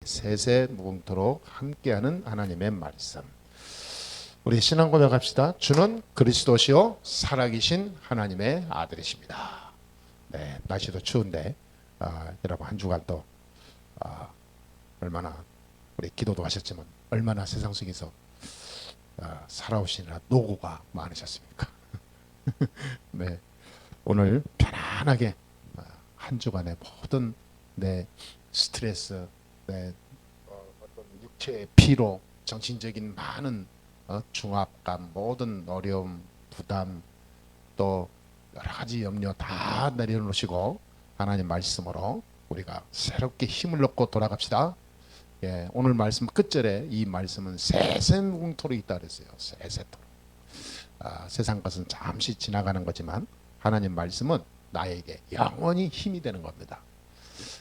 세세 무궁토록 함께하는 하나님의 말씀. 우리 신앙 고백합시다. 주는 그리스도시요 살아계신 하나님의 아들이십니다. 네, 날씨도 추운데 여러분 한 주간 또 얼마나 우리 기도도 하셨지만 얼마나 세상 속에서 살아오시느라 노고가 많으셨습니까? 네, 오늘 편안하게 한 주간의 모든 내 스트레스, 내 어떤 육체의 피로, 정신적인 많은 중압감, 모든 어려움, 부담, 또 여러 가지 염려 다 내려놓으시고 하나님 말씀으로 우리가 새롭게 힘을 얻고 돌아갑시다. 예, 오늘 말씀 끝절에 이 말씀은 세세무궁토록 있다 그랬어요. 세세토록. 세상 것은 잠시 지나가는 거지만 하나님 말씀은 나에게 영원히 힘이 되는 겁니다.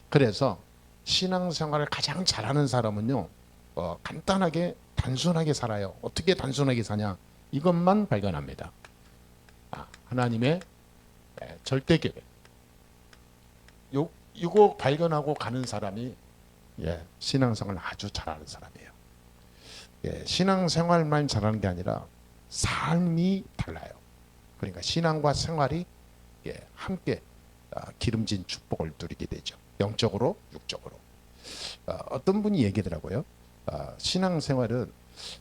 그래서 신앙생활을 가장 잘하는 사람은요, 간단하게 단순하게 살아요. 어떻게 단순하게 사냐? 이것만 발견합니다. 하나님의 절대 계획. 이거 발견하고 가는 사람이 신앙생활을 아주 잘하는 사람이에요. 신앙생활만 잘하는 게 아니라 삶이 달라요. 그러니까 신앙과 생활이 함께 기름진 축복을 누리게 되죠. 영적으로, 육적으로. 어떤 분이 얘기하더라고요. 신앙생활은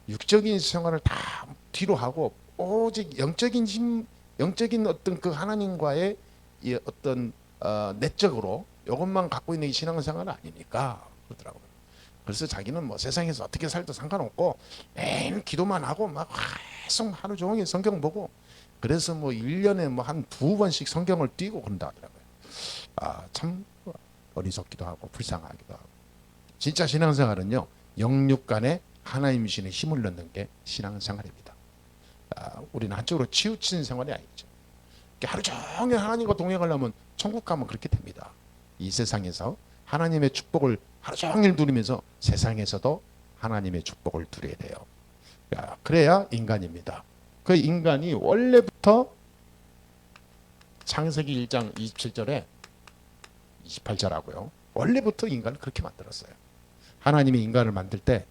육적인 생활을 다 뒤로 하고 오직 영적인 힘, 영적인 어떤 그 하나님과의 어떤 내적으로 이것만 갖고 있는 게 신앙생활은 아니니까 그러더라고요. 그래서 자기는 뭐 세상에서 어떻게 살도 상관없고 매일 기도만 하고 막 계속 하루 종일 성경 보고 그래서 뭐 1년에 뭐 한 2번씩 성경을 띄고 그런다 하더라고요. 참 어리석기도 하고 불쌍하기도 하고. 진짜 신앙생활은요, 영육 간에 하나님이신의 힘을 넣는 게 신앙생활입니다. 우리는 한쪽으로 치우친 생활이 아니죠. 하루 종일 하나님과 동행하려면 천국 가면 그렇게 됩니다. 이 세상에서 하나님의 축복을 하루 종일 누리면서 세상에서도 하나님의 축복을 누려야 돼요. 그래야 인간입니다. 그 인간이 원래부터 창세기 1장 27절에 28절하고요. 원래부터 인간을 그렇게 만들었어요. 하나님이 인간을 만들 때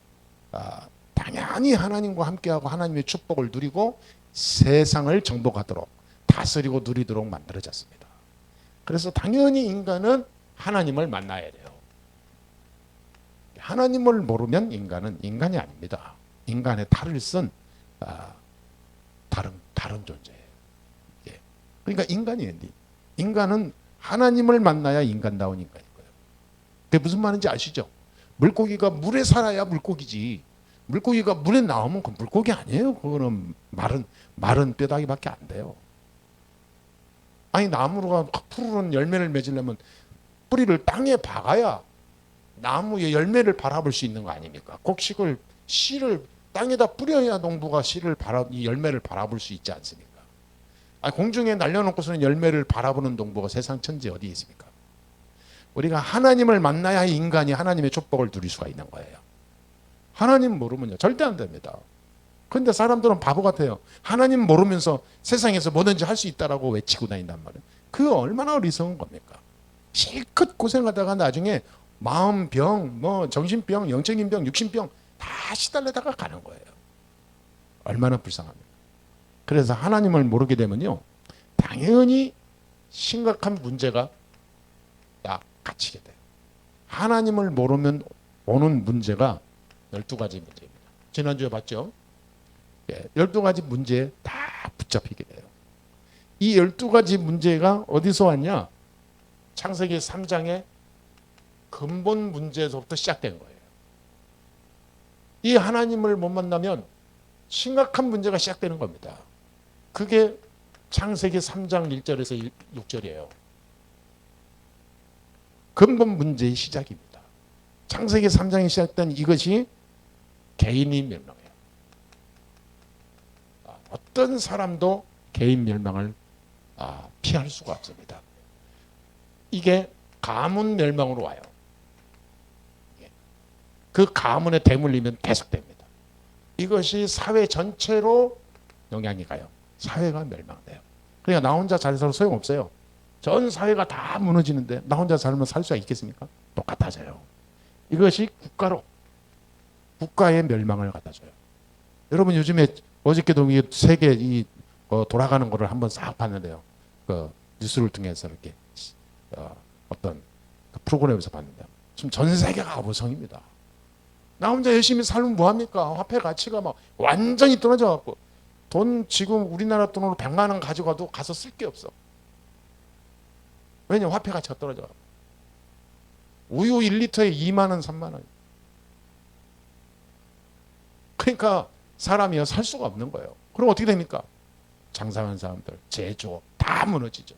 당연히 하나님과 함께하고 하나님의 축복을 누리고 세상을 정복하도록 다스리고 누리도록 만들어졌습니다. 그래서 당연히 인간은 하나님을 만나야 돼요. 하나님을 모르면 인간은 인간이 아닙니다. 인간의 탈을 쓴 다른 존재예요. 그러니까 인간이에요. 인간은 하나님을 만나야 인간다운 인간인 거예요. 그게 무슨 말인지 아시죠? 물고기가 물에 살아야 물고기지. 물고기가 물에 나오면 그 물고기 아니에요. 그거는 마른 뼈다귀밖에 안 돼요. 아니 나무가 푸르른 열매를 맺으려면 뿌리를 땅에 박아야 나무의 열매를 바라볼 수 있는 거 아닙니까? 곡식을 씨를 땅에다 뿌려야 농부가 이 열매를 바라볼 수 있지 않습니까? 공중에 날려놓고서는 열매를 바라보는 농부가 세상 천지 어디에 있습니까? 우리가 하나님을 만나야 인간이 하나님의 축복을 누릴 수가 있는 거예요. 하나님 모르면요 절대 안 됩니다. 그런데 사람들은 바보 같아요. 하나님 모르면서 세상에서 뭐든지 할 수 있다라고 외치고 다닌단 말이에요. 그거 얼마나 어리석은 겁니까? 실컷 고생하다가 나중에 마음병, 뭐 정신병, 영적인 병, 육신병 다 시달려다가 가는 거예요. 얼마나 불쌍합니까? 그래서 하나님을 모르게 되면요 당연히 심각한 문제가 닥치게 돼요. 하나님을 모르면 오는 문제가 12가지 문제입니다. 지난주에 봤죠? 12가지 문제에 다 붙잡히게 돼요. 이 12가지 문제가 어디서 왔냐? 창세기 3장의 근본 문제에서부터 시작된 거예요. 이 하나님을 못 만나면 심각한 문제가 시작되는 겁니다. 그게 창세기 3장 1절에서 6절이에요. 근본 문제의 시작입니다. 창세기 3장에 시작된 이것이 개인이 멸망해요. 어떤 사람도 개인 멸망을 피할 수가 없습니다. 이게 가문 멸망으로 와요. 그 가문에 대물리면 계속됩니다. 이것이 사회 전체로 영향이 가요. 사회가 멸망돼요. 그러니까 나 혼자 잘 살아도 소용없어요. 전 사회가 다 무너지는데 나 혼자 살면 살 수가 있겠습니까? 똑같아져요. 이것이 국가의 멸망을 갖다 줘요. 여러분 요즘에 어저께도 세계 돌아가는 거를 한번 싹 봤는데요. 그 뉴스를 통해서 이렇게 어떤 그 프로그램에서 봤는데 지금 전 세계가 어부성입니다. 나 혼자 열심히 살면 뭐합니까? 화폐 가치가 막 완전히 떨어져 갖고 돈 지금 우리나라 돈으로 100만 원 가져가도 가서 쓸 게 없어. 왜냐면 화폐 가치가 떨어져 갖고. 우유 1리터에 2만 원, 3만 원. 그러니까 사람이요 살 수가 없는 거예요. 그럼 어떻게 됩니까? 장사하는 사람들, 제조업 다 무너지죠.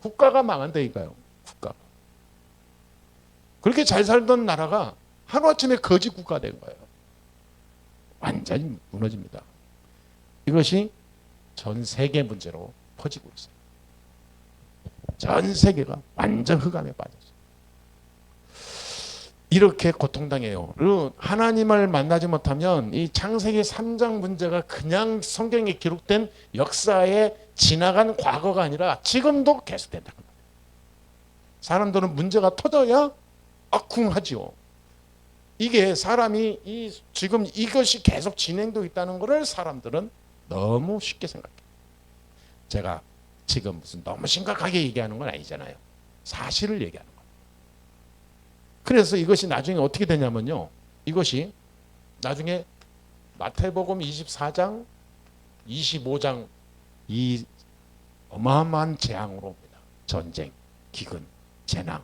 국가가 망한다니까요. 국가가. 그렇게 잘 살던 나라가 하루아침에 거지 국가가 된 거예요. 완전히 무너집니다. 이것이 전 세계 문제로 퍼지고 있어요. 전 세계가 완전 흑암에 빠졌어요. 이렇게 고통당해요. 그리고 하나님을 만나지 못하면 이 창세기 3장 문제가 그냥 성경에 기록된 역사에 지나간 과거가 아니라 지금도 계속된다. 사람들은 문제가 터져야 악쿵하지요. 이게 사람이 지금 이것이 계속 진행되고 있다는 것을 사람들은 너무 쉽게 생각해요. 제가 지금 무슨 너무 심각하게 얘기하는 건 아니잖아요. 사실을 얘기하는 거예요. 그래서 이것이 나중에 어떻게 되냐면요. 이것이 나중에 마태복음 24장, 25장 이 어마어마한 재앙으로 옵니다. 전쟁, 기근, 재난,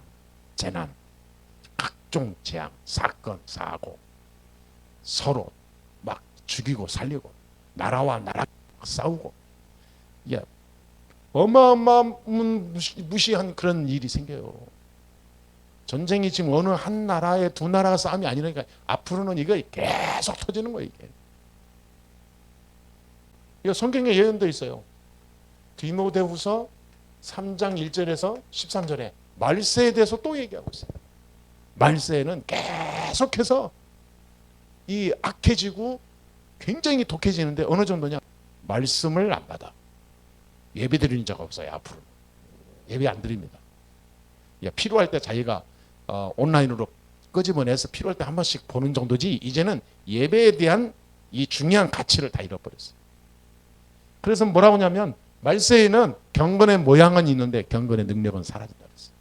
각종 재앙, 사건, 사고, 서로 막 죽이고 살리고 나라와 나라 싸우고 어마어마한 무시한 그런 일이 생겨요. 전쟁이 지금 어느 한 나라에 두 나라가 싸움이 아니니까 앞으로는 이거 계속 터지는 거예요. 이거 성경에 예언도 있어요. 디모데후서 3장 1절에서 13절에 말세에 대해서 또 얘기하고 있어요. 말세에는 계속해서 이 악해지고 굉장히 독해지는데 어느 정도냐? 말씀을 안 받아. 예배 드리는 자가 없어요. 앞으로 예배 안 드립니다. 필요할 때 자기가 온라인으로 끄집어내서 필요할 때 한 번씩 보는 정도지 이제는 예배에 대한 이 중요한 가치를 다 잃어버렸어요. 그래서 뭐라고 하냐면 말세에는 경건의 모양은 있는데 경건의 능력은 사라진다 그랬어요.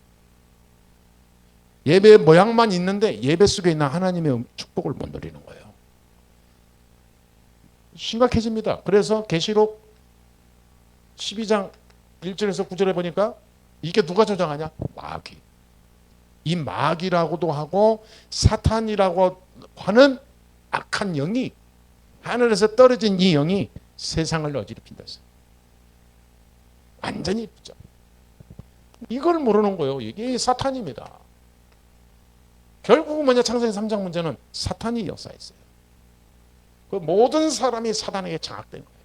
예배의 모양만 있는데 예배 속에 있는 하나님의 축복을 못 누리는 거예요. 심각해집니다. 그래서 계시록 12장 1절에서 9절에 보니까 이게 누가 저장하냐? 마귀. 이 마귀라고도 하고 사탄이라고 하는 악한 영이 하늘에서 떨어진 이 영이 세상을 어지럽힌다 했어요. 완전히 있죠. 이걸 모르는 거예요. 이게 사탄입니다. 결국은 뭐냐? 창세기 3장 문제는 사탄이 역사했어요. 그 모든 사람이 사탄에게 장악된 거예요.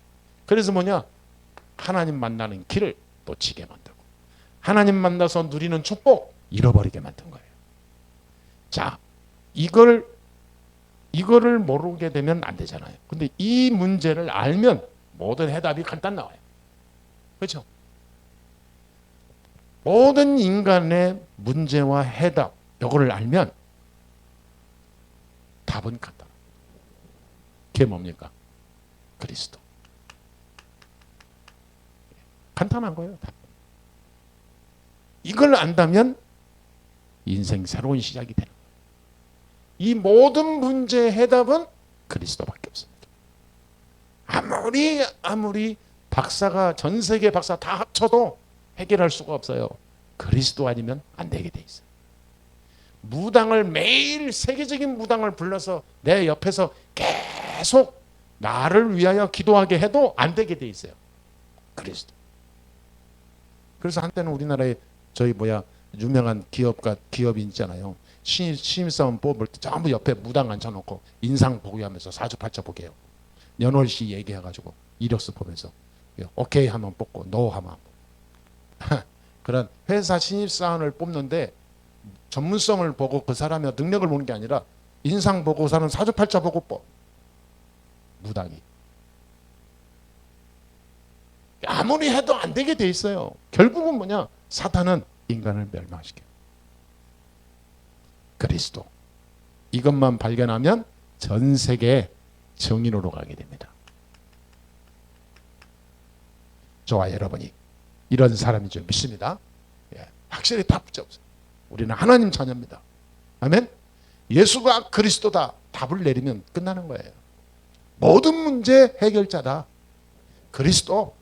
그래서 뭐냐? 하나님 만나는 길을 놓치게 만들고 하나님 만나서 누리는 축복 잃어버리게 만든 거예요. 자, 이거를 모르게 되면 안 되잖아요. 근데 이 문제를 알면 모든 해답이 간단 나와요. 그렇죠? 모든 인간의 문제와 해답 이거를 알면 답은 간단. 그게 뭡니까? 그리스도. 간단한 거예요. 답. 이걸 안다면 인생 새로운 시작이 되는 거예요. 이 모든 문제의 해답은 그리스도밖에 없습니다. 아무리 박사가 전 세계 박사 다 합쳐도 해결할 수가 없어요. 그리스도 아니면 안 되게 돼 있어요. 무당을 매일 세계적인 무당을 불러서 내 옆에서 계속 나를 위하여 기도하게 해도 안 되게 돼 있어요. 그리스도. 그래서 한때는 우리나라에 유명한 기업이 있잖아요. 신입사원 뽑을 때 전부 옆에 무당 앉혀놓고 인상 보게 하면서 사주팔자 보게 해요. 연월시 얘기해가지고 이력서 보면서 오케이 하면 뽑고 노 하면 안 뽑고. 그런 회사 신입사원을 뽑는데 전문성을 보고 그 사람의 능력을 보는 게 아니라 인상 보고 사는 사주팔자 보고 뽑. 무당이. 아무리 해도 안 되게 돼 있어요. 결국은 뭐냐? 사탄은 인간을 멸망시켜요. 그리스도. 이것만 발견하면 전 세계 정인으로 가게 됩니다. 저와 여러분이 이런 사람인 줄 믿습니다. 예, 확실히 다 붙잡으세요. 우리는 하나님 자녀입니다. 아멘. 예수가 그리스도다 답을 내리면 끝나는 거예요. 모든 문제 해결자다. 그리스도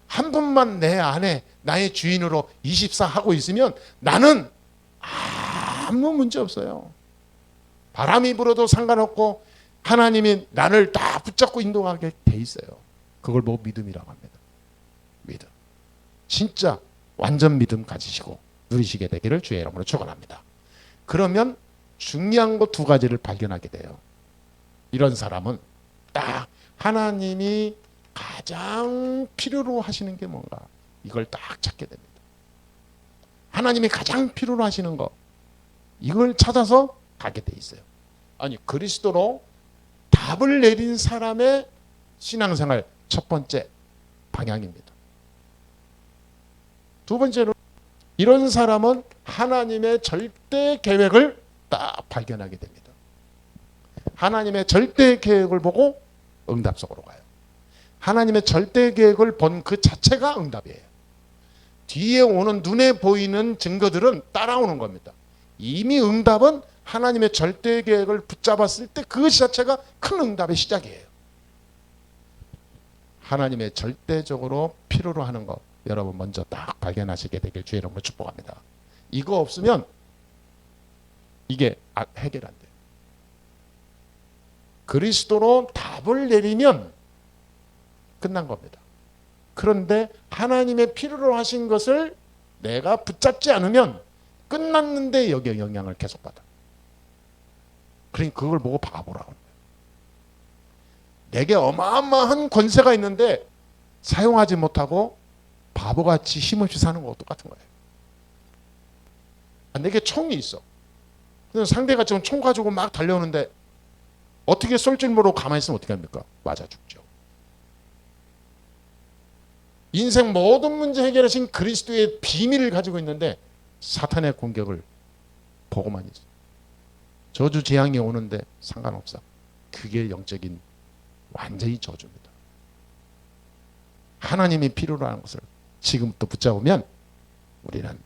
한 분만 내 안에 나의 주인으로 24 하고 있으면 나는 아무 문제 없어요. 바람이 불어도 상관없고 하나님이 나를 다 붙잡고 인도하게 돼 있어요. 그걸 뭐 믿음이라고 합니다. 믿음. 진짜 완전 믿음 가지시고 누리시게 되기를 주의 이름으로 축원합니다. 그러면 중요한 거 두 가지를 발견하게 돼요. 이런 사람은 딱 하나님이 가장 필요로 하시는 게 뭔가 이걸 딱 찾게 됩니다. 하나님이 가장 필요로 하시는 거 이걸 찾아서 가게 돼 있어요. 아니 그리스도로 답을 내린 사람의 신앙생활 첫 번째 방향입니다. 두 번째로 이런 사람은 하나님의 절대 계획을 딱 발견하게 됩니다. 하나님의 절대 계획을 보고 응답 속으로 가요. 하나님의 절대 계획을 본 그 자체가 응답이에요. 뒤에 오는 눈에 보이는 증거들은 따라오는 겁니다. 이미 응답은 하나님의 절대 계획을 붙잡았을 때 그 자체가 큰 응답의 시작이에요. 하나님의 절대적으로 필요로 하는 것 여러분 먼저 딱 발견하시게 되길 주의 이름으로 축복합니다. 이거 없으면 이게 해결 안 돼요. 그리스도로 답을 내리면 끝난 겁니다. 그런데 하나님의 필요로 하신 것을 내가 붙잡지 않으면 끝났는데 여기에 영향을 계속 받아. 그러니까 그걸 보고 바보라고 합니다. 내게 어마어마한 권세가 있는데 사용하지 못하고 바보같이 힘없이 사는 것과 똑같은 거예요. 내게 총이 있어. 근데 상대가 지금 총 가지고 막 달려오는데 어떻게 쏠 줄 모르고 가만히 있으면 어떻게 합니까? 맞아 죽죠. 인생 모든 문제 해결하신 그리스도의 비밀을 가지고 있는데 사탄의 공격을 보고만 있어. 저주 재앙이 오는데 상관없어. 그게 영적인 완전히 저주입니다. 하나님이 필요로 하는 것을 지금부터 붙잡으면 우리는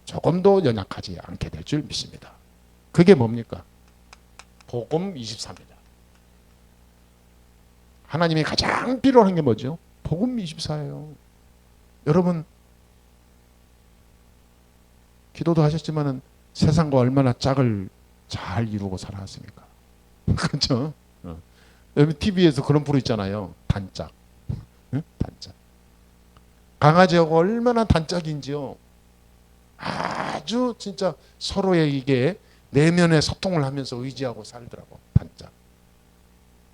조금도 연약하지 않게 될 줄 믿습니다. 그게 뭡니까? 복음 24입니다. 하나님이 가장 필요한 게 뭐죠? 복음 24예요. 여러분 기도도 하셨지만은 세상과 얼마나 짝을 잘 이루고 살아왔습니까? 그렇죠? 여러분 TV에서 그런 프로 있잖아요. 단짝. 응? 단짝. 강아지하고 얼마나 단짝인지요. 아주 진짜 서로에게 내면의 소통을 하면서 의지하고 살더라고. 단짝.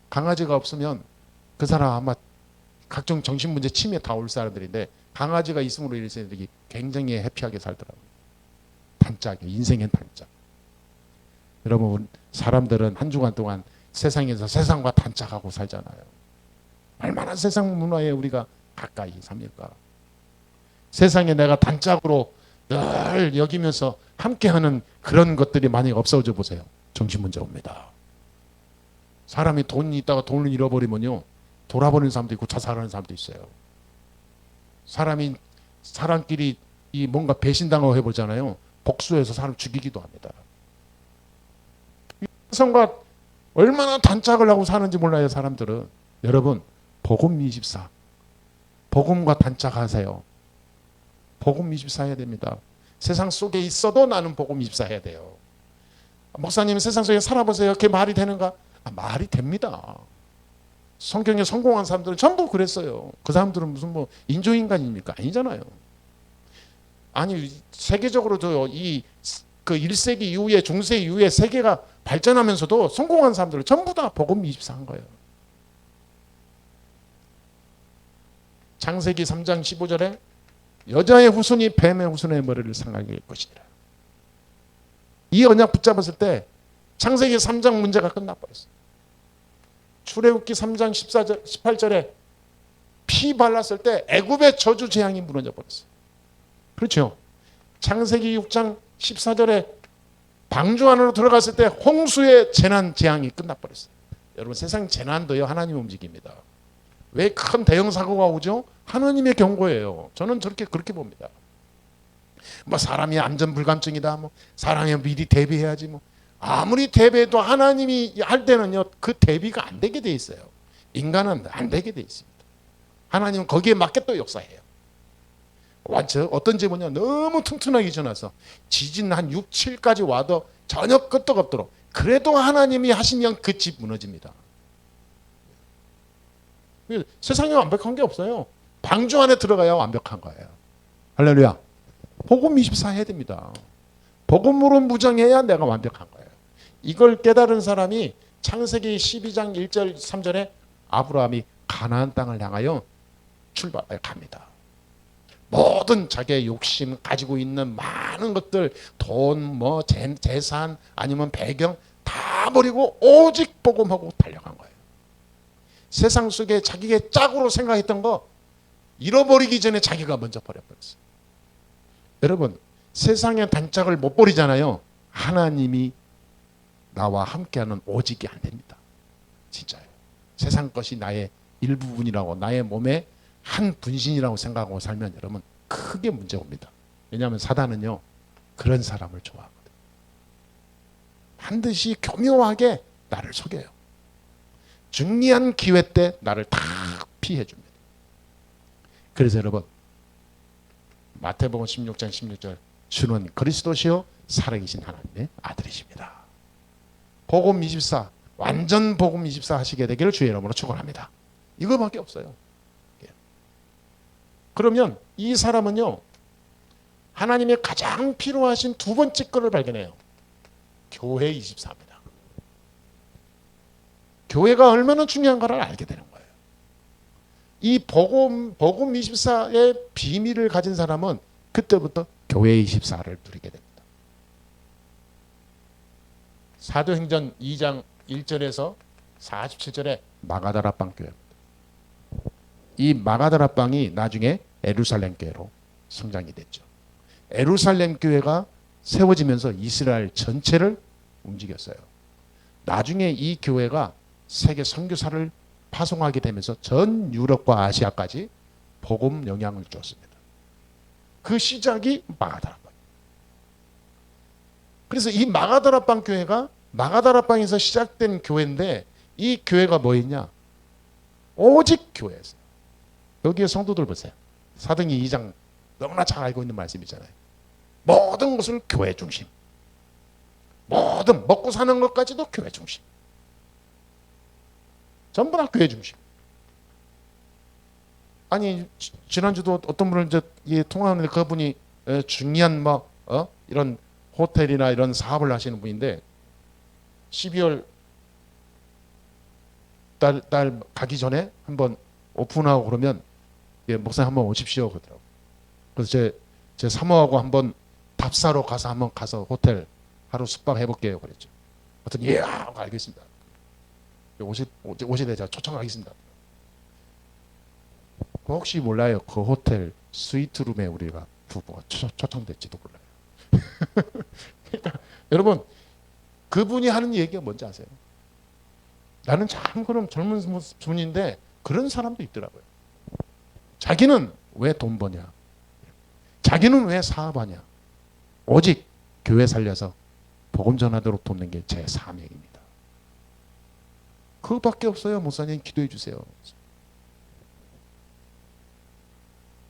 강아지가 없으면 그 사람 아마 각종 정신문제 치매 다 올 사람들인데 강아지가 있음으로 인해서 굉장히 해피하게 살더라고요. 단짝이에요. 인생의 단짝. 여러분 사람들은 한 주간 동안 세상에서 세상과 단짝하고 살잖아요. 얼마나 세상 문화에 우리가 가까이 삽니까? 세상에 내가 단짝으로 늘 여기면서 함께하는 그런 것들이 만약에 없어져 보세요. 정신문제 옵니다. 사람이 돈이 있다가 돈을 잃어버리면요. 돌아버리는 사람도 있고 자살하는 사람도 있어요. 사람끼리 이 뭔가 배신당하고 해보잖아요. 복수해서 사람 죽이기도 합니다. 세상과 얼마나 단짝을 하고 사는지 몰라요. 사람들은. 여러분 복음 24 복음과 단짝하세요. 복음 24 해야 됩니다. 세상 속에 있어도 나는 복음 24 해야 돼요. 목사님 세상 속에 살아보세요. 그게 말이 되는가? 말이 됩니다. 성경에 성공한 사람들은 전부 그랬어요. 그 사람들은 무슨 뭐 인조인간입니까? 아니잖아요. 아니 세계적으로도 그 1세기 이후에 중세 이후에 세계가 발전하면서도 성공한 사람들은 전부 다 복음 24 한 거예요. 창세기 3장 15절에 여자의 후손이 뱀의 후손의 머리를 상하게 할 것이라. 이 언약 붙잡았을 때 창세기 3장 문제가 끝나버렸어요. 출애굽기 3장 14절, 18절에 피 발랐을 때 애굽의 저주 재앙이 무너져 버렸어요. 그렇죠. 창세기 6장 14절에 방주 안으로 들어갔을 때 홍수의 재난 재앙이 끝나버렸어요. 여러분 세상 재난도요 하나님 움직입니다. 왜 큰 대형 사고가 오죠? 하나님의 경고예요. 저는 그렇게 봅니다. 뭐 사람이 안전 불감증이다, 뭐 사람이 미리 대비해야지, 뭐 아무리 대비해도 하나님이 할 때는요 그 대비가 안 되게 돼 있어요. 인간은 안 되게 돼 있습니다. 하나님은 거기에 맞게 또 역사해요. 완전 어떤 집은요 너무 튼튼하게 지어놔서 지진 한 6, 7까지 와도 전혀 끄떡없도록 그래도 하나님이 하시면 그 집 무너집니다. 세상에 완벽한 게 없어요. 방주 안에 들어가야 완벽한 거예요. 할렐루야. 복음 24 해야 됩니다. 복음으로 무장해야 내가 완벽한 거예요. 이걸 깨달은 사람이 창세기 12장 1절 3절에 아브라함이 가나안 땅을 향하여 출발합니다. 모든 자기의 욕심 가지고 있는 많은 것들, 돈, 뭐 재산 아니면 배경 다 버리고 오직 복음하고 달려간 거예요. 세상 속에 자기가 짝으로 생각했던 거 잃어버리기 전에 자기가 먼저 버려버렸어요. 여러분 세상의 단짝을 못 버리잖아요. 하나님이 나와 함께하는 오직이 안 됩니다. 진짜요. 세상 것이 나의 일부분이라고 나의 몸의 한 분신이라고 생각하고 살면 여러분 크게 문제 옵니다. 왜냐하면 사단은요 그런 사람을 좋아하거든요. 반드시 교묘하게 나를 속여요. 중요한 기회 때 나를 다 피해 줍니다. 그래서 여러분 마태복음 16장 16절 주는 그리스도시요 살아계신 하나님의 아들이십니다. 복음 24 완전 복음 24 하시게 되기를 주의 이름으로 축원합니다. 이거밖에 없어요. 그러면 이 사람은요 하나님의 가장 필요하신 두 번째 것을 발견해요. 교회 24입니다. 교회가 얼마나 중요한가를 알게 되는 거예요. 이 복음 24의 비밀을 가진 사람은 그때부터 교회 24를 누리게 됩니다. 사도행전 2장 1절에서 47절에 마가다라방 교회입니다. 이 마가다라방이 나중에 예루살렘 교회로 성장이 됐죠. 예루살렘 교회가 세워지면서 이스라엘 전체를 움직였어요. 나중에 이 교회가 세계 선교사를 파송하게 되면서 전 유럽과 아시아까지 복음 영향을 줬습니다. 그 시작이 마가다라방. 그래서 이 마가다라방 교회가 마가다라방에서 시작된 교회인데 이 교회가 뭐였냐? 오직 교회였어요. 여기에 성도들 보세요. 사도행전 2장 너무나 잘 알고 있는 말씀이잖아요. 모든 것을 교회 중심. 모든 먹고 사는 것까지도 교회 중심. 전부 다 교회 중심. 아니 지난주도 어떤 분을 이제 통화하는데 그분이 중요한 이런 호텔이나 이런 사업을 하시는 분인데 12월 달 가기 전에 한번 오픈하고 그러면 목사님 한번 오십시오 그러더라고요. 그래서 제 사모하고 한번 답사로 가서 호텔 하루 숙박해 볼게요 그랬죠. 어떤 예 하고 알겠습니다. 오시대 제가 초청하겠습니다. 혹시 몰라요. 그 호텔 스위트룸에 우리가 부부가 초청됐지도 몰라요. 그러니까 여러분 그분이 하는 얘기가 뭔지 아세요? 나는 참 그런 젊은 분인데 그런 사람도 있더라고요. 자기는 왜 돈 버냐? 자기는 왜 사업하냐? 오직 교회 살려서 복음 전하도록 돕는 게 제 사명입니다. 그거밖에 없어요. 목사님 기도해 주세요.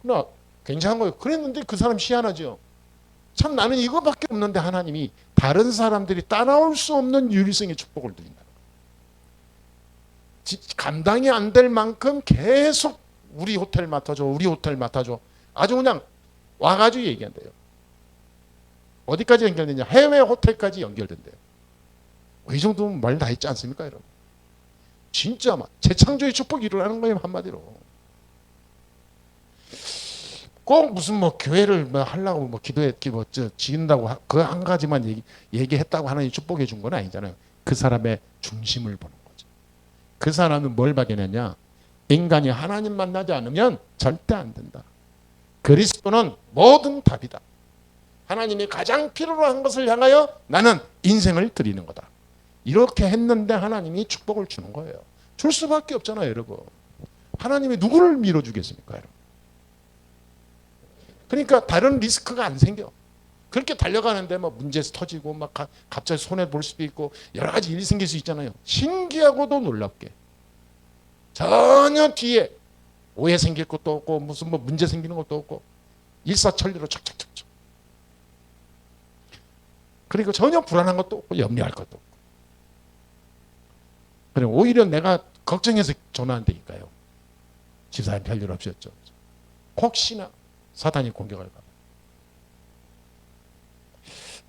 나 괜찮은 거예요. 그랬는데 그 사람 희한하죠. 참 나는 이거밖에 없는데 하나님이 다른 사람들이 따라올 수 없는 유리성의 축복을 드린다. 감당이 안 될 만큼 계속 우리 호텔 맡아줘, 우리 호텔 맡아줘. 아주 그냥 와가지고 얘기한대요. 어디까지 연결되냐? 해외 호텔까지 연결된대요. 이 정도면 말 다 했지 않습니까, 여러분? 진짜 막 재창조의 축복이 일어나는 거예요, 한마디로. 꼭 무슨 교회를 하려고 기도해 지은다고 그 한 가지만 얘기했다고 하나님 축복해 준 건 아니잖아요. 그 사람의 중심을 보는 거죠. 그 사람은 뭘 발견했냐? 인간이 하나님 만나지 않으면 절대 안 된다. 그리스도는 모든 답이다. 하나님이 가장 필요로 한 것을 향하여 나는 인생을 드리는 거다. 이렇게 했는데 하나님이 축복을 주는 거예요. 줄 수밖에 없잖아요, 여러분. 하나님이 누구를 밀어주겠습니까, 여러분? 그러니까 다른 리스크가 안 생겨. 그렇게 달려가는데 뭐 문제 터지고 막 갑자기 손해 볼 수도 있고 여러 가지 일이 생길 수 있잖아요. 신기하고도 놀랍게 전혀 뒤에 오해 생길 것도 없고 무슨 뭐 문제 생기는 것도 없고 일사천리로 척척척척. 그리고 전혀 불안한 것도 없고 염려할 것도 없고. 그래 오히려 내가 걱정해서 전화한다니까요. 집사님 별일 없었죠. 혹시나 사탄이 공격할까 봐.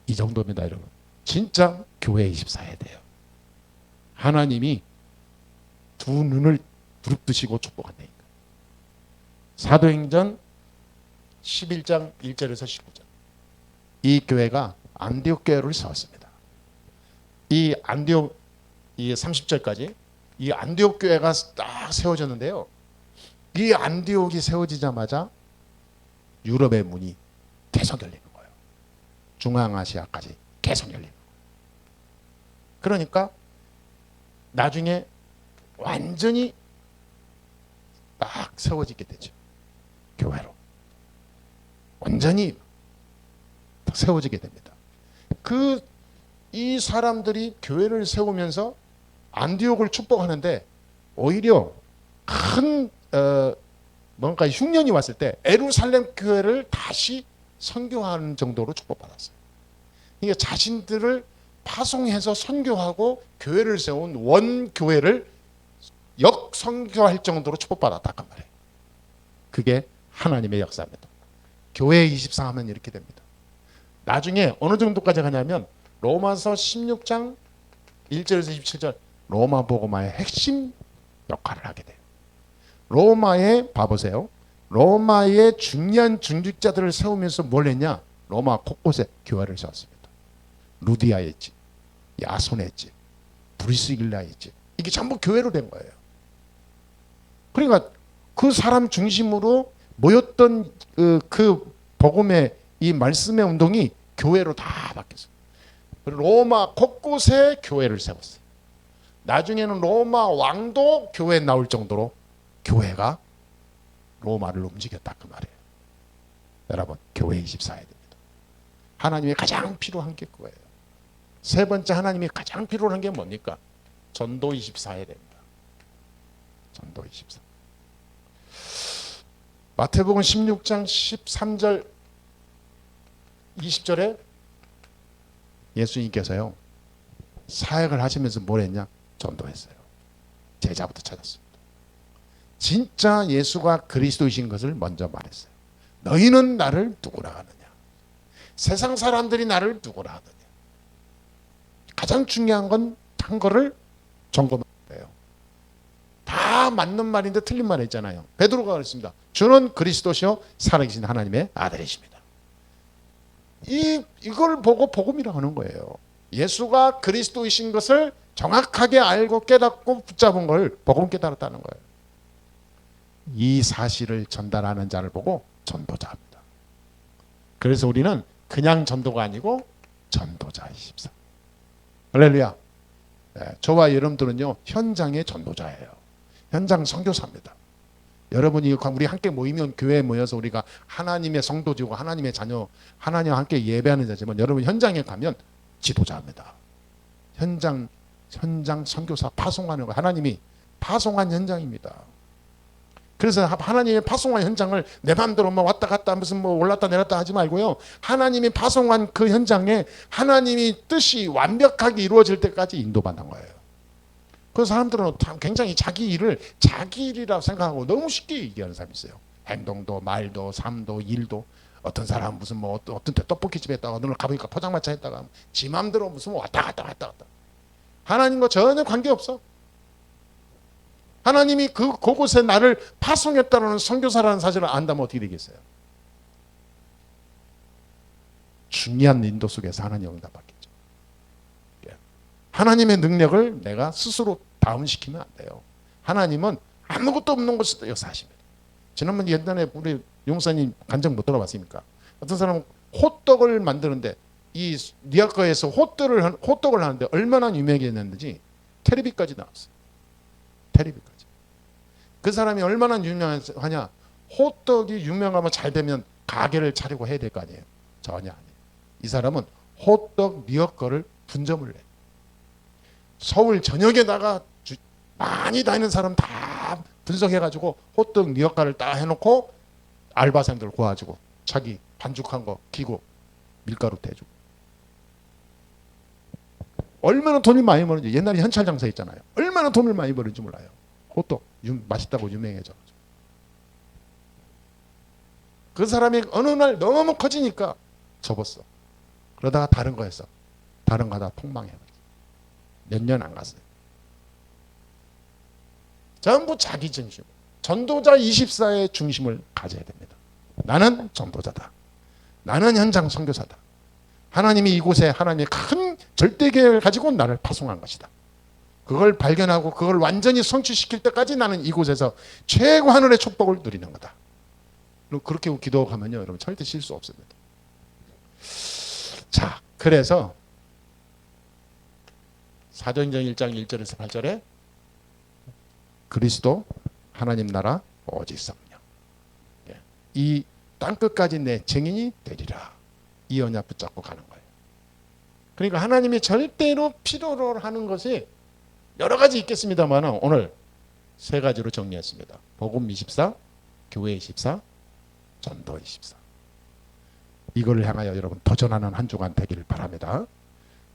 이 정도입니다, 여러분. 진짜 교회 24해야 돼요. 하나님이 두 눈을 부릅뜨시고 축복한다니까. 사도행전 11장 1절에서 19절. 이 교회가 안디옥 교회를 세웠습니다. 이 안디옥 이 30절까지 이 안디옥 교회가 딱 세워졌는데요. 이 안디옥이 세워지자마자 유럽의 문이 계속 열리는 거예요. 중앙아시아까지 계속 열리는 거예요. 그러니까 나중에 완전히 딱 세워지게 되죠. 교회로. 완전히 세워지게 됩니다. 이 사람들이 교회를 세우면서 안디옥을 축복하는데 오히려 큰 뭔가 흉년이 왔을 때 예루살렘 교회를 다시 선교하는 정도로 축복받았어요. 그러니까 자신들을 파송해서 선교하고 교회를 세운 원교회를 역선교할 정도로 축복받았단 말이에요. 그게 하나님의 역사입니다. 교회 24 하면 이렇게 됩니다. 나중에 어느 정도까지 가냐면 로마서 16장 1절에서 27절 로마 복음화의 핵심 역할을 하게 돼요. 로마에 봐보세요. 로마의 중요한 중직자들을 세우면서 뭘 했냐? 로마 곳곳에 교회를 세웠습니다. 루디아에 있지, 야손에 있지, 브리스길라에 있지. 이게 전부 교회로 된 거예요. 그러니까 그 사람 중심으로 모였던 그 복음의 이 말씀의 운동이 교회로 다 바뀌었어요. 로마 곳곳에 교회를 세웠어요. 나중에는 로마 왕도 교회에 나올 정도로 교회가 로마를 움직였다 그 말이에요. 여러분 교회 24해야 됩니다. 하나님이 가장 필요한 게 그거예요. 세 번째 하나님이 가장 필요한 게 뭡니까? 전도 24해야 됩니다. 전도 24. 마태복음 16장 13절 20절에 예수님께서요 사역을 하시면서 뭘 했냐? 전도했어요. 제자부터 찾았습니다. 진짜 예수가 그리스도이신 것을 먼저 말했어요. 너희는 나를 누구라 하느냐? 세상 사람들이 나를 누구라 하느냐? 가장 중요한 건 한 거를 점검하는 거예요. 다 맞는 말인데 틀린 말 했잖아요. 베드로가 그랬습니다. 주는 그리스도시요 살아계신 하나님의 아들이십니다. 이걸 보고 복음이라고 하는 거예요. 예수가 그리스도이신 것을 정확하게 알고 깨닫고 붙잡은 걸 복음 깨달았다는 거예요. 이 사실을 전달하는 자를 보고 전도자입니다. 그래서 우리는 그냥 전도가 아니고 전도자이십사. 할렐루야. 네, 저와 여러분들은요 현장의 전도자예요. 현장 선교사입니다. 여러분이 우리 함께 모이면 교회에 모여서 우리가 하나님의 성도지고 하나님의 자녀 하나님과 함께 예배하는 자지만 여러분 현장에 가면 지도자입니다. 현장 선교사 파송하는 거 하나님이 파송한 현장입니다. 그래서 하나님의 파송한 현장을 내 마음대로 왔다 갔다 무슨 올랐다 내렸다 하지 말고요. 하나님이 파송한 그 현장에 하나님이 뜻이 완벽하게 이루어질 때까지 인도받는 거예요. 그 사람들은 굉장히 자기 일을 자기 일이라고 생각하고 너무 쉽게 얘기하는 사람이 있어요. 행동도 말도 삶도 일도 어떤 사람은 무슨 어떤 때 떡볶이집에 있다가 오늘 가보니까 포장마차 했다가 지 맘대로 무슨 왔다 갔다. 하나님과 전혀 관계없어. 하나님이 그곳에 나를 파송했다는 선교사라는 사실을 안다면 어떻게 되겠어요? 중요한 인도 속에서 하나님 응답받겠죠. 하나님의 능력을 내가 스스로 다운시키면 안 돼요. 하나님은 아무것도 없는 곳에서 역사하십니다. 지난번 옛날에 우리 용사님 간증 못 들어봤습니까? 어떤 사람은 호떡을 만드는데 이 니아가에서 호떡을 하는데 얼마나 유명했는지 텔레비까지 나왔어요. 텔레비까지. 그 사람이 얼마나 유명하냐? 호떡이 유명하면 잘 되면 가게를 차리고 해야 될 거 아니에요. 전혀 아니에요. 이 사람은 호떡 니아가를 분점을 해. 서울 전역에다가 많이 다니는 사람 다 분석해가지고 호떡 니아가를 딱 해놓고 알바생들 구해가지고 자기 반죽한 거 기고 밀가루 대주고. 얼마나 돈이 많이 버는지. 옛날에 현찰 장사 했잖아요. 얼마나 돈을 많이 버는지 몰라요. 호떡 맛있다고 유명해져. 그 사람이 어느 날 너무 커지니까 접었어. 그러다가 다른 거 했어. 다른 거 하다 폭망해. 몇 년 안 갔어요. 전부 자기 중심. 전도자 24의 중심을 가져야 됩니다. 나는 전도자다. 나는 현장 선교사다. 하나님이 이곳에 하나님의 큰 절대 계획을 가지고 나를 파송한 것이다. 그걸 발견하고 그걸 완전히 성취시킬 때까지 나는 이곳에서 최고 하늘의 축복을 누리는 거다. 그렇게 기도하면요, 여러분 절대 실수 없습니다. 자, 그래서 사도행전 1장 1절에서 8절에 그리스도 하나님 나라 오직 성령, 이 땅끝까지 내 증인이 되리라. 이 언약 붙잡고 가는 거예요. 그러니까 하나님이 절대로 필요로 하는 것이 여러 가지 있겠습니다만 오늘 세 가지로 정리했습니다. 복음 24, 교회 24, 전도 24. 이걸 향하여 여러분 도전하는 한 주간 되기를 바랍니다.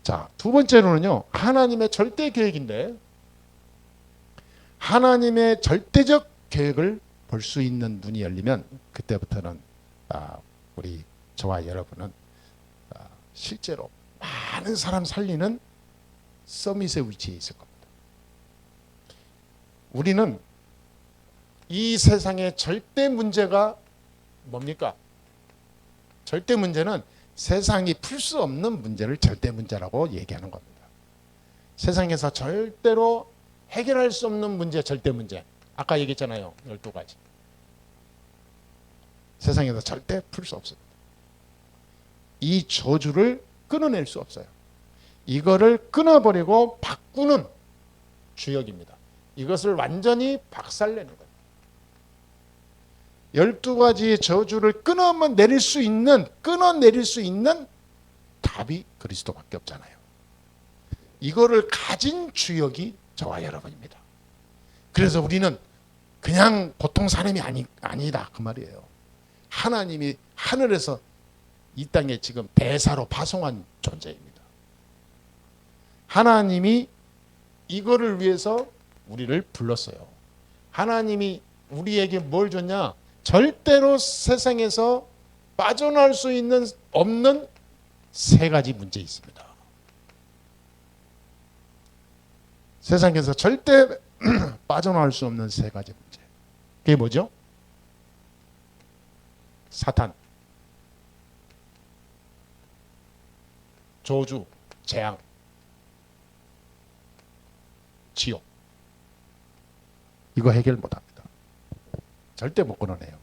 자, 두 번째로는요, 하나님의 절대 계획인데 하나님의 절대적 계획을 볼 수 있는 눈이 열리면 그때부터는 우리 저와 여러분은 실제로 많은 사람 살리는 서밋의 위치에 있을 겁니다. 우리는 이 세상의 절대 문제가 뭡니까? 절대 문제는 세상이 풀 수 없는 문제를 절대 문제라고 얘기하는 겁니다. 세상에서 절대로 해결할 수 없는 문제, 절대 문제. 아까 얘기했잖아요. 12가지. 세상에서 절대 풀 수 없습니다. 이 저주를 끊어낼 수 없어요. 이거를 끊어버리고 바꾸는 주역입니다. 이것을 완전히 박살내는 거예요. 12가지 저주를 끊어내릴 수 있는 답이 그리스도밖에 없잖아요. 이거를 가진 주역이 저와 여러분입니다. 그래서 우리는 그냥 보통 사람이 아니다 그 말이에요. 하나님이 하늘에서 이 땅에 지금 대사로 파송한 존재입니다. 하나님이 이거를 위해서 우리를 불렀어요. 하나님이 우리에게 뭘 줬냐? 절대로 세상에서 빠져나올 수 없는 세 가지 문제 있습니다. 세상에서 절대 빠져나올 수 없는 세 가지 문제. 그게 뭐죠? 사탄, 저주, 재앙, 지옥. 이거 해결 못합니다. 절대 못 끊어내요.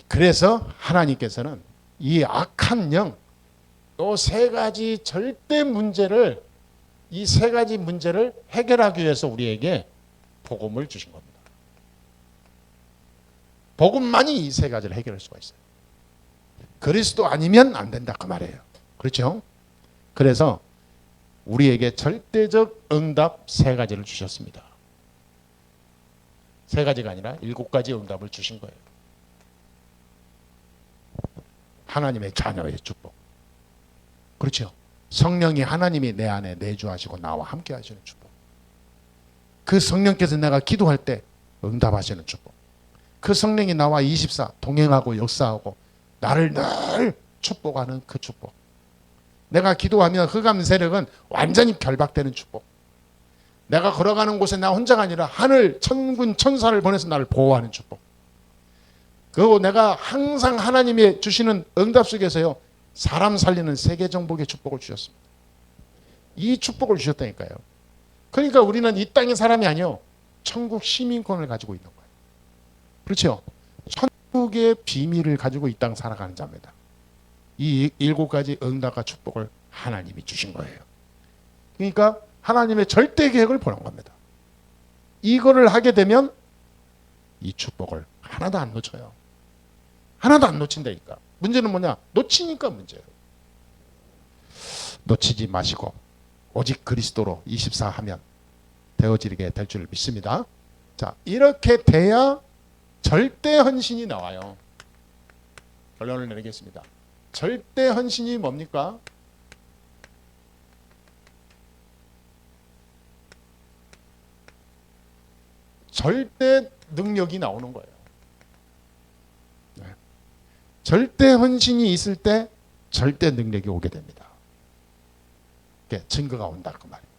그래서 하나님께서는 이 악한 영, 또 세 가지 절대 문제를, 이 세 가지 문제를 해결하기 위해서 우리에게 복음을 주신 겁니다. 복음만이 이 세 가지를 해결할 수가 있어요. 그리스도 아니면 안 된다 그 말이에요. 그렇죠? 그래서 우리에게 절대적 응답 세 가지를 주셨습니다. 세 가지가 아니라 7가지 응답을 주신 거예요. 하나님의 자녀의 축복. 그렇죠? 성령이 하나님이 내 안에 내주하시고 나와 함께 하시는 축복. 그 성령께서 내가 기도할 때 응답하시는 축복. 그 성령이 나와 24 동행하고 역사하고 나를 늘 축복하는 그 축복. 내가 기도하면 흑암 세력은 완전히 결박되는 축복. 내가 걸어가는 곳에 나 혼자가 아니라 하늘 천군 천사를 보내서 나를 보호하는 축복. 그리고 내가 항상 하나님이 주시는 응답 속에서요, 사람 살리는 세계 정복의 축복을 주셨습니다. 이 축복을 주셨다니까요. 그러니까 우리는 이 땅의 사람이 아니요, 천국 시민권을 가지고 있는 거예요. 그렇죠? 천국의 비밀을 가지고 이 땅 살아가는 자입니다. 이 7가지 응답과 축복을 하나님이 주신 거예요. 그러니까 하나님의 절대 계획을 보는 겁니다. 이거를 하게 되면 이 축복을 하나도 안 놓쳐요. 하나도 안 놓친다니까. 문제는 뭐냐? 놓치니까 문제예요. 놓치지 마시고 오직 그리스도로 24 하면 되어지게 될 줄 믿습니다. 자, 이렇게 돼야 절대 헌신이 나와요. 결론을 내리겠습니다. 절대 헌신이 뭡니까? 절대 능력이 나오는 거예요. 네. 절대 헌신이 있을 때 절대 능력이 오게 됩니다. 증거가 온다 그 말이에요.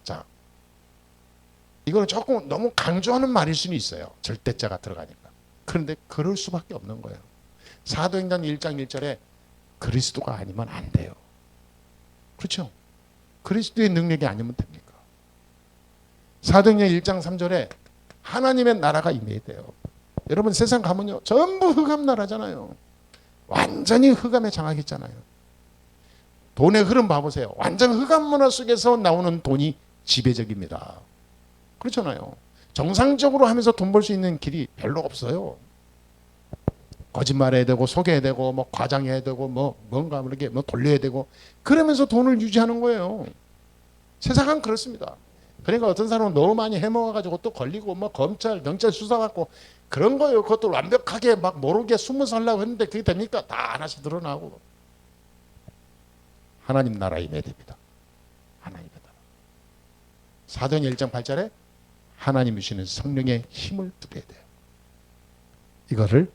자, 이거는 조금 너무 강조하는 말일 수는 있어요. 절대자가 들어가니까. 그런데 그럴 수밖에 없는 거예요. 사도행전 1장 1절에 그리스도가 아니면 안 돼요. 그렇죠? 그리스도의 능력이 아니면 됩니까? 사도행전 1장 3절에 하나님의 나라가 임해야 돼요. 여러분 세상 가면요 전부 흑암 나라잖아요. 완전히 흑암에 장악했잖아요. 돈의 흐름 봐보세요. 완전 흑암 문화 속에서 나오는 돈이 지배적입니다. 그렇잖아요. 정상적으로 하면서 돈 벌 수 있는 길이 별로 없어요. 거짓말해야 되고 속여야 되고 뭐 과장해야 되고 뭐 뭔가 이렇게 뭐 돌려야 되고 그러면서 돈을 유지하는 거예요. 세상은 그렇습니다. 그러니까 어떤 사람은 너무 많이 해먹어가지고 또 걸리고 뭐 검찰 경찰 수사받고 그런 거예요. 그것도 완벽하게 막 모르게 숨어 살려고 했는데 그게 됩니까? 다 하나씩 드러나고. 하나님 나라 임해야 됩니다. 하나님의 나라. 사도행전 1장 8절에 하나님 주시는 성령의 힘을 누려야 돼요. 이거를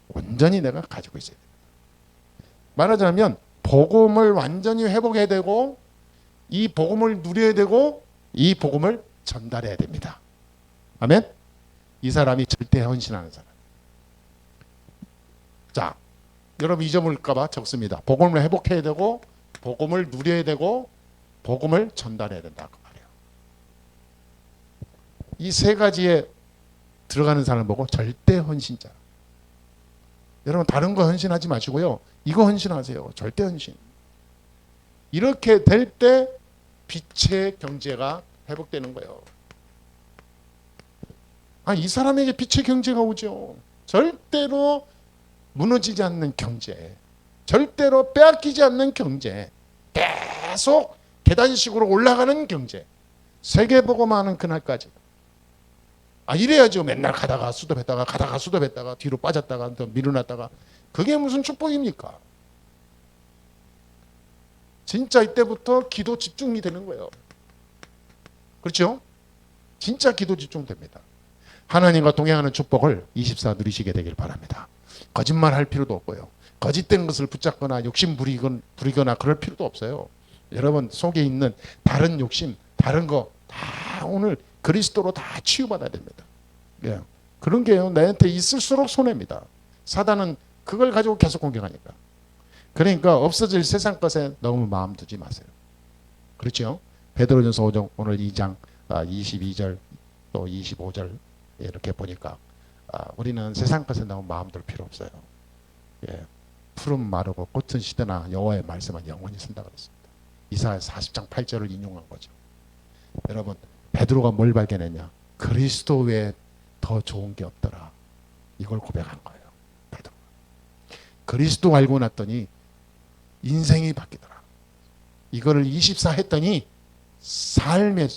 온전히 내가 가지고 있어야 됩니다. 말하자면 복음을 완전히 회복해야 되고 이 복음을 누려야 되고 이 복음을 전달해야 됩니다. 아멘? 이 사람이 절대 헌신하는 사람. 자, 여러분 잊어버릴까 봐 적습니다. 복음을 회복해야 되고 복음을 누려야 되고 복음을 전달해야 된다 그 말이에요. 이 세 가지에 들어가는 사람을 보고 절대 헌신자. 여러분 다른 거 헌신하지 마시고요. 이거 헌신하세요. 절대 헌신. 이렇게 될 때 빛의 경제가 회복되는 거예요. 아, 이 사람에게 빛의 경제가 오죠. 절대로 무너지지 않는 경제, 절대로 빼앗기지 않는 경제, 계속 계단식으로 올라가는 경제, 세계복음화하는 그날까지. 아, 이래야죠. 맨날 가다가 수도했다가 가다가 수도했다가 뒤로 빠졌다가 또 밀어놨다가 그게 무슨 축복입니까? 진짜 이때부터 기도 집중이 되는 거예요. 그렇죠? 진짜 기도 집중됩니다. 하나님과 동행하는 축복을 24 누리시게 되길 바랍니다. 거짓말 할 필요도 없고요. 거짓된 것을 붙잡거나 욕심 부리거나 그럴 필요도 없어요. 여러분 속에 있는 다른 욕심, 다른 거 다 오늘 그리스도로 다 치유받아야 됩니다. 예. 그런 게요. 나한테 있을수록 손해입니다. 사단은 그걸 가지고 계속 공격하니까. 그러니까 없어질 세상 것에 너무 마음 두지 마세요. 그렇죠? 베드로전서 5장 오늘 2장 22절 또 25절 이렇게 보니까 우리는 세상 것에 너무 마음 둘 필요 없어요. 예. 푸른 마르고 꽃은 시드나 여호와의 말씀은 영원히 선다 그랬습니다. 이사야 40장 8절을 인용한 거죠. 여러분 베드로가 뭘 발견했냐? 그리스도 외에 더 좋은 게 없더라. 이걸 고백한 거예요. 베드로가. 그리스도 알고 났더니 인생이 바뀌더라. 이거를 24 했더니 삶의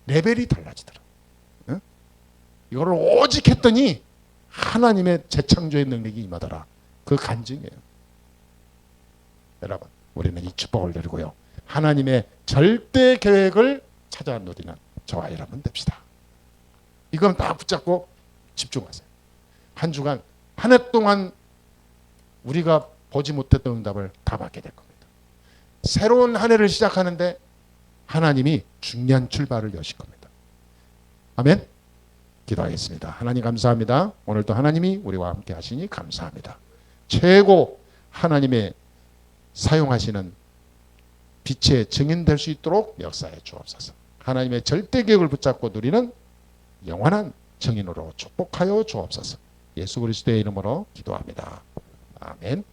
레벨이 달라지더라. 응? 이거를 오직 했더니 하나님의 재창조의 능력이 임하더라. 그 간증이에요. 여러분 우리는 이 축복을 누리고요. 하나님의 절대 계획을 찾아 누리는 저와 여러분 됩시다. 이건 다 붙잡고 집중하세요. 한 주간 한 해 동안 우리가 보지 못했던 응답을 다 받게 될 겁니다. 새로운 한 해를 시작하는데 하나님이 중요한 출발을 여실 겁니다. 아멘. 기도하겠습니다. 하나님 감사합니다. 오늘도 하나님이 우리와 함께 하시니 감사합니다. 최고 하나님의 사용하시는 빛의 증인 될 수 있도록 역사해 주옵소서. 하나님의 절대 계획을 붙잡고 누리는 영원한 증인으로 축복하여 주옵소서. 예수 그리스도의 이름으로 기도합니다. 아멘.